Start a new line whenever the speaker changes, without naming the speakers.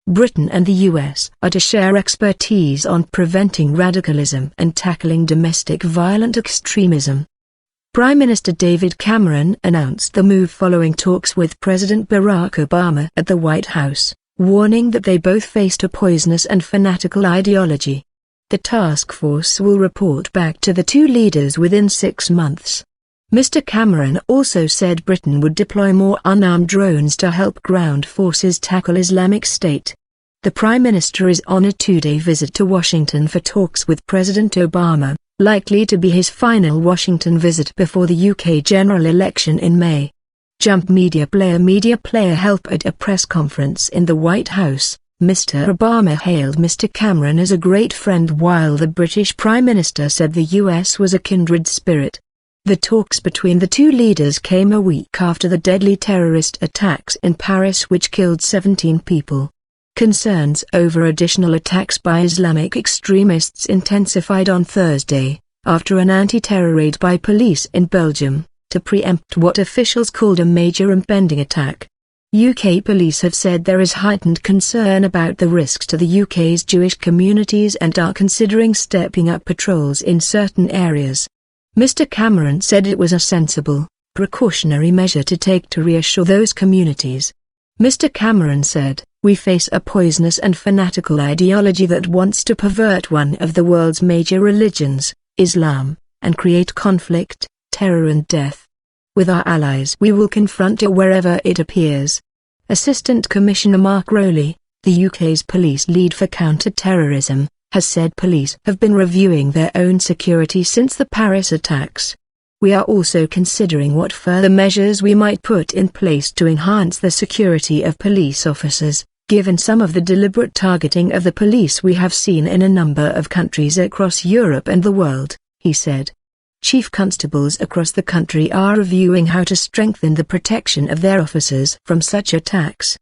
Britain and the US are to share expertise on preventing radicalism and tackling domestic violent extremism. Prime Minister David Cameron announced the move following talks with President Barack Obama at the White House, warning that they both faced a poisonous and fanatical ideology. The task force will report back to the two leaders within 6 months. Mr. Cameron also said Britain would deploy more unarmed drones to help ground forces tackle Islamic State. The Prime Minister is on a 2-day visit to Washington for talks with President Obama, likely to be his final Washington visit before the UK general election in May. Jump Media playerMedia player help at a press conference in the White House. Mr. Obama hailed Mr. Cameron as a great friend while the British Prime Minister said the US was a kindred spirit. The talks between the two leaders came a week after the deadly terrorist attacks in Paris which killed 17 people. Concerns over additional attacks by Islamic extremists intensified on Thursday, after an anti-terror raid by police in Belgium, to preempt what officials called a major impending attack. UK police have said there is heightened concern about the risks to the UK's Jewish communities and are considering stepping up patrols in certain areas. Mr. Cameron said it was a sensible, precautionary measure to take to reassure those communities. Mr. Cameron said, "We face a poisonous and fanatical ideology that wants to pervert one of the world's major religions, Islam, and create conflict, terror and death. With our allies we will confront it wherever it appears." Assistant Commissioner Mark Rowley, the UK's police lead for counter-terrorism, has said police have been reviewing their own security since the Paris attacks. "We are also considering what further measures we might put in place to enhance the security of police officers, given some of the deliberate targeting of the police we have seen in a number of countries across Europe and the world," he said. Chief constables across the country are reviewing how to strengthen the protection of their officers from such attacks.